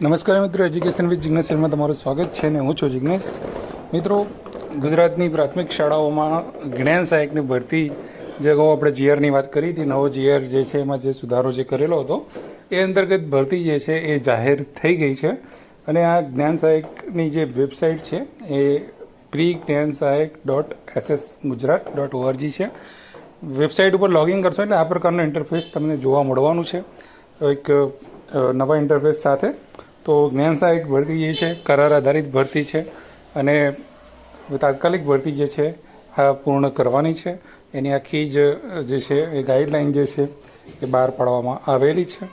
નમસ્કાર મિત્રો, education with Jignesh Sharma તમારું સ્વાગત છે ને હું છું જિગ્નેશ. મિત્રો, ગુજરાતની પ્રાથમિક શાળાઓમાં જ્ઞાન સહાયકની ભરતી જે અગાઉ આપણે જીઆરની વાત કરી હતી, નવો જીઆર જે છે એમાં જે સુધારો જે કરેલો હતો એ અંતર્ગત ભરતી જે છે એ જાહેર થઈ ગઈ છે. અને આ જ્ઞાન સહાયકની જે વેબસાઇટ છે એ pre-gnansahayak.ssgujarat.org છે. વેબસાઇટ ઉપર લોગિન કરશો એટલે આ પ્રકારનું ઇન્ટરફેસ તમને જોવા મળવાનું છે, એક નવા ઇન્ટરફેસ સાથે. તો જ્ઞાન સહાયક ભરતી જે છે કરાર આધારિત ભરતી છે અને તાત્કાલિક ભરતી જે છે આ પૂર્ણ કરવાની છે. એની આખી જે છે એ ગાઈડલાઇન જે છે એ બહાર પાડવામાં આવેલી છે.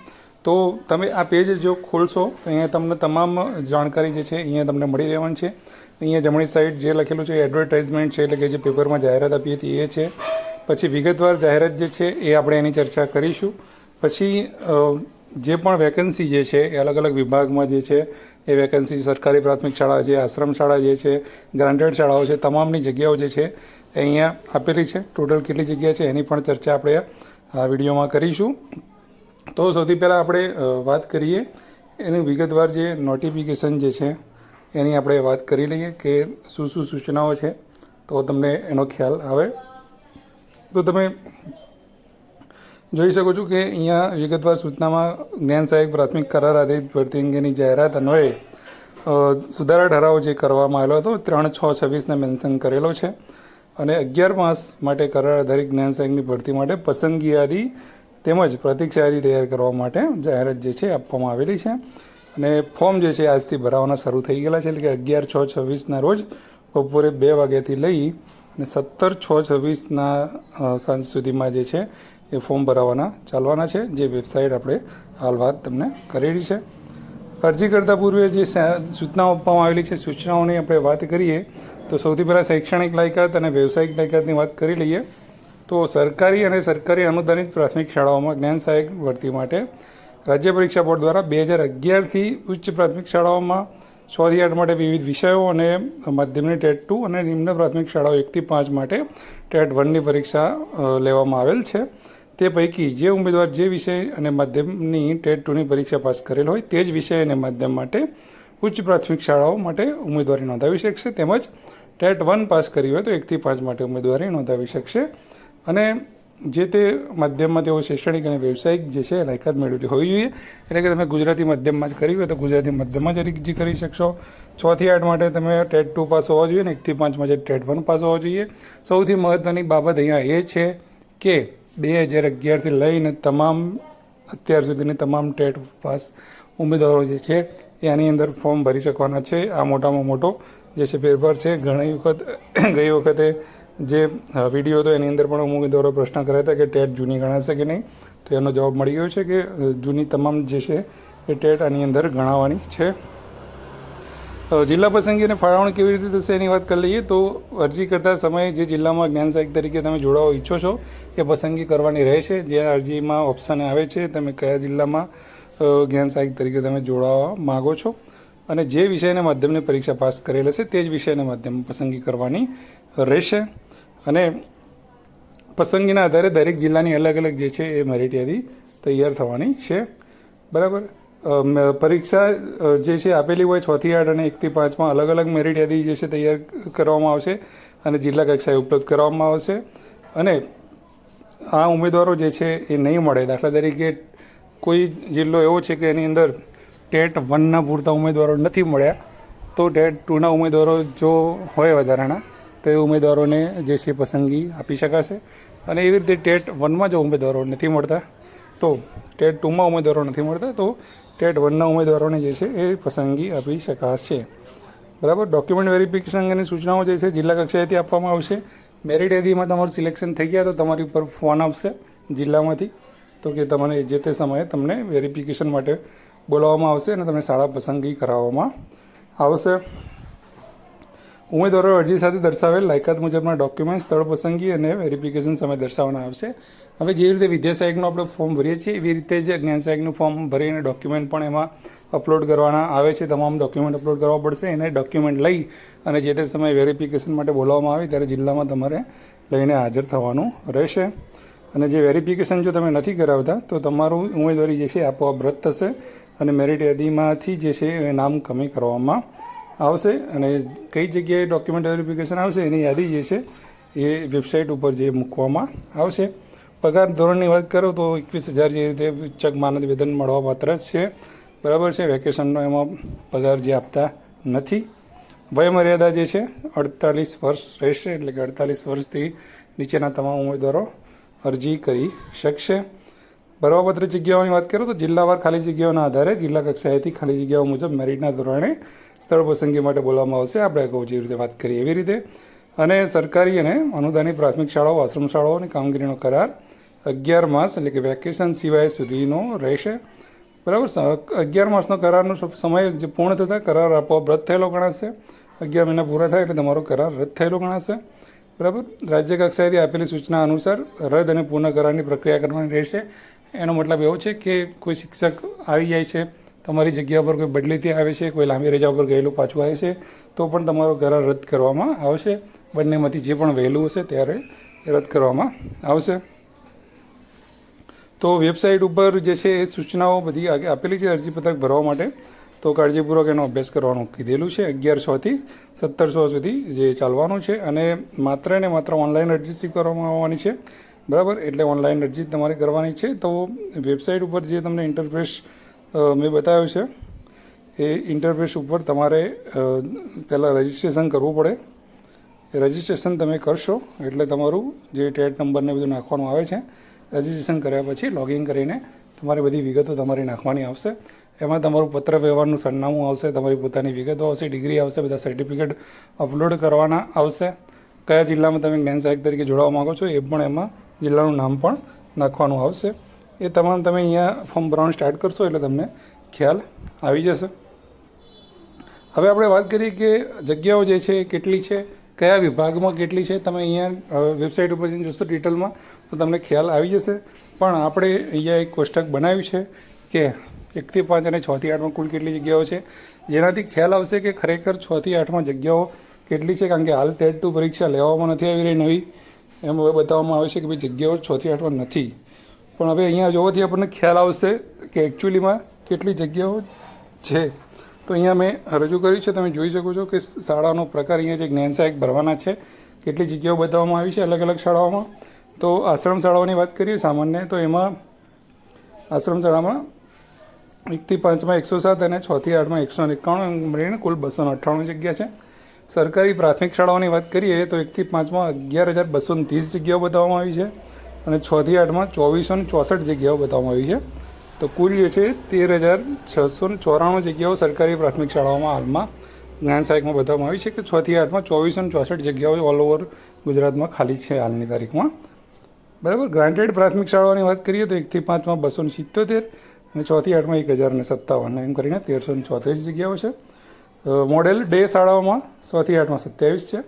તો તમે આ પેજ જો ખોલશો તો અહીંયા તમને તમામ જાણકારી જે છે અહીંયા તમને મળી રહેવાની છે. અહીંયા જમણી સાઈડ જે લખેલું છે એડવર્ટાઇઝમેન્ટ છે, એટલે કે જે પેપરમાં જાહેરાત આપી હતી એ છે. પછી વિગતવાર જાહેરાત જે છે એ આપણે એની ચર્ચા કરીશું. પછી જે પણ વેકન્સી જે છે એ અલગ અલગ વિભાગમાં જે છે એ વેકન્સી સરકારી પ્રાથમિક શાળા છે, આશ્રમ શાળા જે છે, ગ્રાન્ટેડ શાળાઓ છે, તમામની જગ્યાઓ જે છે એ અહીંયા આપેલી છે. ટોટલ કેટલી જગ્યા છે એની પણ ચર્ચા આપણે આ વિડીયોમાં કરીશું. તો સૌથી પહેલાં આપણે વાત કરીએ એની વિગતવાર જે નોટિફિકેશન જે છે એની આપણે વાત કરી લઈએ કે શું શું સૂચનાઓ છે, તો તમને એનો ખ્યાલ આવે. તો તમે જોઈ શકો છો કે અહીંયા વિગતવાર સૂચનામાં જ્ઞાન સહાયક પ્રાથમિક કરાર આધારિત ભરતી અંગેની જાહેરાત અન્વયે સુધારા ઠરાવ જે કરવામાં આવેલો હતો 3/6/26ને મેન્શન કરેલો છે. અને 11 માસ માટે કરાર આધારિત જ્ઞાન સહાયકની ભરતી માટે પસંદગી યાદી તેમજ પ્રતીક્ષા યાદી તૈયાર કરવા માટે જાહેરાત જે છે આપવામાં આવેલી છે. અને ફોર્મ જે છે આજથી ભરાવાના શરૂ થઈ ગયેલા છે, એટલે કે 11/6/26ના રોજ બપોરે 2 વાગ્યાથી લઈ અને 17/6/26ના સાંજ સુધીમાં જે છે એ ફોર્મ ભરાવાના ચાલવાના છે, જે વેબસાઇટ આપણે હાલ વાત તમને કરેલી છે. અરજી કરતાં પૂર્વે જે સૂચનાઓ આપવામાં આવેલી છે, સૂચનાઓની આપણે વાત કરીએ તો સૌથી પહેલાં શૈક્ષણિક લાયકાત અને વ્યવસાયિક લાયકાતની વાત કરી લઈએ. તો સરકારી અને સરકારી અનુદાનિત પ્રાથમિક શાળાઓમાં જ્ઞાન સહાયક ભરતી માટે રાજ્ય પરીક્ષા બોર્ડ દ્વારા 2011થી ઉચ્ચ પ્રાથમિક શાળાઓમાં 6 થી 8 માટે વિવિધ વિષયો અને માધ્યમની ટેટ 2 અને નિમ્ન પ્રાથમિક શાળાઓ 1 થી 5 માટે ટેટ 1ની પરીક્ષા લેવામાં આવેલ છે. તે પૈકી જે ઉમેદવાર જે વિષય અને માધ્યમની ટેટ 2ની પરીક્ષા પાસ કરેલ હોય તે જ વિષય અને માધ્યમ માટે ઉચ્ચ પ્રાથમિક શાળાઓ માટે ઉમેદવારી નોંધાવી શકશે, તેમજ ટેટ 1 પાસ કરી હોય તો 1 થી 5 માટે ઉમેદવારી નોંધાવી શકશે. અને જે તે માધ્યમમાં તેઓ શૈક્ષણિક અને વ્યવસાયિક જે છે લાયકાત મેળવેલી હોવી જોઈએ, એટલે કે તમે ગુજરાતી માધ્યમમાં જ કરી હોય તો ગુજરાતી માધ્યમમાં જ અરજી કરી શકશો. 6 થી 8 માટે તમે ટેટ 2 પાસ હોવા જોઈએ અને 1 થી 5 માટે ટેટ 1 પાસ હોવા જોઈએ. સૌથી મહત્ત્વની બાબત અહીંયા એ છે કે 2011થી લઈને અત્યાર સુધીની તમામ ટેટ પાસ ઉમેદવારો જે છે એ આની અંદર ફોર્મ ભરી શકવાના છે. આ મોટામાં મોટો જે છે ફેરફાર છે. ગઈ વખતે જે વિડીયો હતો એની અંદર પણ ઉમેદવારો પ્રશ્ન કર્યા હતા કે ટેટ જૂની ગણાશે કે નહીં, તો એનો જવાબ મળી ગયો છે કે જૂની તમામ જે છે એ ટેટ આની અંદર ગણાવવાની છે. જિલ્લા પસંદગી અને ફાળવણી કેવી રીતે થશે એની વાત કરી લઈએ તો અરજી કરતા સમયે જે જિલ્લામાં જ્ઞાન સહાયક તરીકે તમે જોડાવા ઈચ્છો છો એ પસંદગી કરવાની રહેશે. જે અરજીમાં ઓપ્શન આવે છે તમે કયા જિલ્લામાં જ્ઞાન સહાયક તરીકે તમે જોડાવા માગો છો અને જે વિષયના માધ્યમની પરીક્ષા પાસ કરેલ હશે તે જ વિષયના માધ્યમમાં પસંદગી કરવાની રહેશે. અને પસંદગીના આધારે દરેક જિલ્લાની અલગ અલગ જે છે એ મેરિટ યાદી તૈયાર થવાની છે. બરાબર. પરીક્ષા જે છે આપેલી હોય 6 થી 8 અને 1 થી 5માં અલગ અલગ મેરિટ યાદી જે છે તૈયાર કરવામાં આવશે અને જિલ્લા કક્ષાએ ઉપલબ્ધ કરવામાં આવશે. અને આ ઉમેદવારો જે છે એ નહીં મળે, દાખલા તરીકે કોઈ જિલ્લો એવો છે કે એની અંદર ટેટ 1ના પૂરતા ઉમેદવારો નથી મળ્યા, તો ટેટ 2ના ઉમેદવારો જો હોય વધારાના તો એ ઉમેદવારોને જે છે પસંદગી આપી શકાશે. અને એવી રીતે ટેટ 1માં જો ઉમેદવારો નથી મળતા તો ટેટ 2માં ઉમેદવારો નથી મળતા તો ટેટ 1ના ઉમેદવારોને જે છે એ પસંદગી આપી શકાશે. બરાબર. ડોક્યુમેન્ટ વેરિફિકેશન અંગેની સૂચનાઓ જે છે જિલ્લા કક્ષાએથી આપવામાં આવશે. મેરિટ યાદીમાં તમારું સિલેક્શન થઈ ગયા તો તમારી ઉપર ફોન આવશે જિલ્લામાંથી, તો કે તમને જે તે સમયે તમને વેરિફિકેશન માટે બોલાવવામાં આવશે અને તમને શાળા પસંદગી કરાવવામાં આવશે. ઉમેદવારો અરજી સાથે દર્શાવેલ લાયકાત મુજબના ડોક્યુમેન્ટ, સ્થળ પસંદગી અને વેરિફિકેશન સમય દર્શાવવાના આવશે. હવે જે રીતે વિદ્યા સહાયકનું આપણે ફોર્મ ભરીએ છીએ એવી રીતે જ જ્ઞાન સહાયકનું ફોર્મ ભરીને ડોક્યુમેન્ટ પણ એમાં અપલોડ કરવાના આવે છે. તમામ ડોક્યુમેન્ટ અપલોડ કરવા પડશે. એને ડોક્યુમેન્ટ લઈ અને જે તે સમયે વેરિફિકેશન માટે બોલાવવામાં આવે ત્યારે જિલ્લામાં તમારે લઈને હાજર થવાનું રહેશે. અને જે વેરિફિકેશન જો તમે નથી કરાવતા તો તમારું ઉમેદવારી જે છે આપોઆપ રદ થશે અને મેરિટ યાદીમાંથી જે છે એ નામ કમી કરવામાં આવશે અને કઈ જગ્યાએ ડોક્યુમેન્ટ વેરિફિકેશન આવશે એની યાદી જે છે એ વેબસાઇટ ઉપર જે મૂકવામાં આવશે. પગાર ધોરણની વાત કરો તો 21,000 જે રીતે ઉચ્ચક માનદ વેતન મળવાપાત્ર છે, બરાબર છે. વેકેશનનો એમાં પગાર જે આપતા નથી. વયમર્યાદા જે છે 48 વર્ષ રહેશે, એટલે કે 48 વર્ષથી નીચેના તમામ ઉમેદવારો અરજી કરી શકશે. ભરવાપત્ર જગ્યાઓની વાત કરો તો જિલ્લાવાર ખાલી જગ્યાઓના આધારે જિલ્લા કક્ષાએથી ખાલી જગ્યાઓ મુજબ મેરિટના ધોરણે સ્થળ પસંદગી માટે બોલાવવામાં આવશે. આપણે અગાઉ જે રીતે વાત કરી એવી રીતે. અને સરકારી અને અનુદાનિત પ્રાથમિક શાળાઓ, આશ્રમ શાળાઓની કામગીરીનો કરાર 11 માસ એટલે કે વેકેશન સિવાય સુધીનો રહેશે, બરાબર. 11 માસનો કરારનો સમય જે પૂર્ણ થતાં કરાર આપોઆપ રદ થયેલો ગણાશે. 11 મહિના પૂરા થાય એટલે તમારો કરાર રદ થયેલો ગણાશે, બરાબર. રાજ્ય કક્ષાએથી આપેલી સૂચના અનુસાર રદ અને પૂર્ણ કરારની પ્રક્રિયા કરવાની રહેશે. એનો મતલબ એવો છે કે કોઈ શિક્ષક આવી જાય છે, તમારી જગ્યા પર કોઈ બદલીથી આવે છે, કોઈ લાંબી રજા પર ગયેલું પાછું આવે છે, તો પણ તમારો કરાર રદ કરવામાં આવશે. બંનેમાંથી જે પણ વહેલું હશે ત્યારે રદ કરવામાં આવશે. તો વેબસાઇટ ઉપર જે છે એ સૂચનાઓ બધી આપેલી છે અરજીપત્રક ભરવા માટે. તો કાળજીપૂર્વક એનો અભ્યાસ કરવાનું કીધેલું છે. 1100 થી 1700 સુધી જે ચાલવાનું છે અને માત્ર ને માત્ર ઓનલાઈન અરજી સ્વીકારવામાં આવવાની છે, બરાબર. એટલે ઓનલાઈન અરજી તમારે કરવાની છે. તો વેબસાઇટ ઉપર જે તમને ઇન્ટરફેસ મેં બતાવ્યું છે એ ઇન્ટરફેસ ઉપર તમારે પહેલાં રજિસ્ટ્રેશન કરવું પડે. એ રજિસ્ટ્રેશન તમે કરશો એટલે તમારું જે ટેટ નંબરને બધું નાખવાનું આવે છે, રજિસ્ટ્રેશન કર્યા પછી લોગિન કરીને તમારી બધી વિગતો તમારી નાખવાની આવશે. એમાં તમારું પત્ર વ્યવહારનું સરનામું આવશે, તમારી પોતાની વિગતો આવશે, ડિગ્રી આવશે, બધા સર્ટિફિકેટ અપલોડ કરવાના આવશે. કયા જિલ્લામાં તમે જ્ઞાન સહાયક તરીકે જોડાવા માગો છો એ પણ એમાં જિલ્લાનું નામ પણ નાખવાનું આવશે. એ તમામ તમે અહીંયા ફોર્મ ભરવાનું સ્ટાર્ટ કરશો એટલે તમને ખ્યાલ આવી જશે. હવે આપણે વાત કરીએ કે જગ્યાઓ જે છે એ કેટલી છે, કયા વિભાગમાં કેટલી છે. તમે અહીંયા વેબસાઇટ ઉપર જઈને જોશો ડિટેલમાં તો તમને ખ્યાલ આવી જશે. પણ આપણે અહીંયા એક કોષ્ટક બનાવ્યું છે કે 1 થી 5 અને 6 થી 8માં કુલ કેટલી જગ્યાઓ છે, જેનાથી ખ્યાલ આવશે કે ખરેખર 6 થી 8માં જગ્યાઓ કેટલી છે. કારણ કે હાલ ટેટ 2 પરીક્ષા લેવામાં નથી આવી રહી નવી, એમ હવે બતાવવામાં આવે છે કે ભાઈ જગ્યાઓ 6 થી 8માં નથી. પણ હવે અહીંયા જોવાથી આપણને ખ્યાલ આવશે કે એકચ્યુઅલીમાં કેટલી જગ્યાઓ છે. તો અહીંયા મેં રજૂ કર્યું છે, તમે જોઈ શકો છો કે શાળાનો પ્રકાર અહીંયા જે જ્ઞાન સહાયક ભરવાના છે કેટલી જગ્યાઓ બતાવવામાં આવી છે અલગ અલગ શાળાઓમાં. તો આશ્રમ શાળાઓની વાત કરીએ સામાન્ય, તો એમાં આશ્રમ શાળામાં 1 થી 5માં 107 અને 6 થી 8માં 191 મળીને કુલ 298 જગ્યા છે. સરકારી પ્રાથમિક શાળાઓની વાત કરીએ તો 1 થી 5માં 11,230 જગ્યાઓ બતાવવામાં આવી છે અને 6 થી 8માં 2,464 જગ્યાઓ બતાવવામાં આવી છે. તો કુલ જે છે 13,694 જગ્યાઓ સરકારી પ્રાથમિક શાળાઓમાં હાલમાં જ્ઞાન સહાયકમાં બતાવવામાં આવી છે કે 6 થી 8માં 2,464 જગ્યાઓ ઓલ ઓવર ગુજરાતમાં ખાલી છે હાલની તારીખમાં, બરાબર. ગ્રાન્ટેડ પ્રાથમિક શાળાઓની વાત કરીએ તો 1 થી 5માં 277 અને 6 થી 8માં 1,057 એમ કરીને 1,334 જગ્યાઓ છે. મોડેલ ડે શાળાઓમાં 6 થી 8માં 27 છે.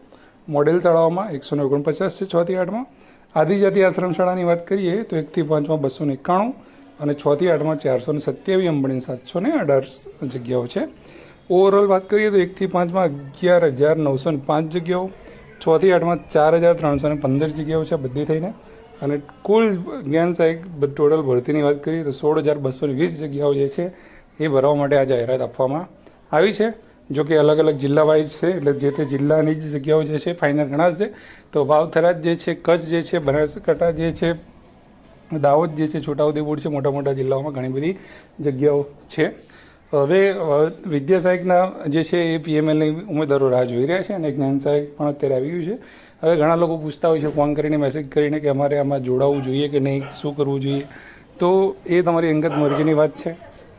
મોડેલ શાળાઓમાં 149 છે 6 થી 8માં. આદિજાતિ આશ્રમ શાળાની વાત કરીએ તો 1 થી 5માં 291 અને 6 થી 8માં 427 એમ મળીને 718 જગ્યાઓ છે. ઓવરઓલ વાત કરીએ તો 1 થી 5માં 11,905 જગ્યાઓ, 6 થી 8માં 4,315 જગ્યાઓ છે બધી થઈને. અને કુલ જ્ઞાન સહાયક ટોટલ ભરતીની વાત કરીએ તો 16,220 જગ્યાઓ જે છે એ ભરવા માટે આ જાહેરાત આપવામાં આવી છે. જો કે અલગ અલગ જિલ્લા વાઇઝ છે, એટલે જે તે જિલ્લાની જ જગ્યાઓ જે છે ફાઇનલ ગણાશે. તો વાવ-થરાદ જે છે, કચ્છ જે છે, બનાસકાંઠા જે છે, દાહોદ જે છે, છોટાઉદેપુર છે, મોટા મોટા જિલ્લાઓમાં ઘણી બધી જગ્યાઓ છે. હવે વિદ્યા સહાયકના જે છે એ PMLની ઉમેદવારો રાહ જોઈ રહ્યા છે અને જ્ઞાન સહાયક પણ અત્યારે આવી ગયું છે. હવે ઘણા લોકો પૂછતા હોય છે ફોન કરીને, મેસેજ કરીને કે અમારે આમાં જોડાવવું જોઈએ કે નહીં, શું કરવું જોઈએ. તો એ તમારી અંગત મરજીની વાત છે.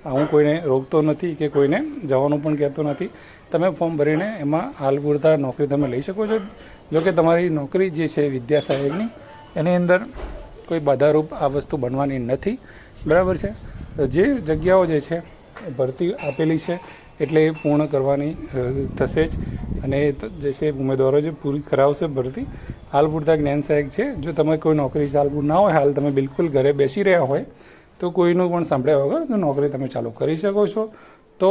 હું કોઈને રોકતો નથી કે કોઈને જવાનું પણ કહેતો નથી. તમે ફોર્મ ભરીને એમાં હાલ પૂરતા નોકરી તમે લઈ શકો છો. જોકે તમારી નોકરી જે છે વિદ્યા સહાયકની એની અંદર કોઈ બાધારૂપ આ વસ્તુ બનવાની નથી, બરાબર છે. જે જગ્યાઓ જે છે ભરતી આપેલી છે એટલે એ પૂર્ણ કરવાની થશે જ અને જે છે ઉમેદવારો જે પૂરી કરાવશે ભરતી. હાલ પૂરતા જ્ઞાન સહાયક છે. જો તમે કોઈ નોકરી ચાલુ ના હોય, હાલ તમે બિલકુલ ઘરે બેસી રહ્યા હોય તો કોઈનું પણ સાંભળ્યા વગર તો નોકરી તમે ચાલુ કરી શકો છો. તો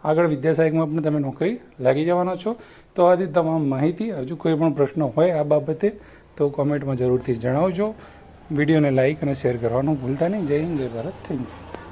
આગળ વિદ્યા સહાયકમાં પણ તમે નોકરી લાગી જવાના છો. તો આથી તમામ માહિતી, હજુ કોઈ પણ પ્રશ્ન હોય આ બાબતે તો કોમેન્ટમાં જરૂરથી જણાવજો. વિડીયોને લાઇક અને શેર કરવાનું ભૂલતા નહીં. જય હિન્દ, જય ભારત. Thank you.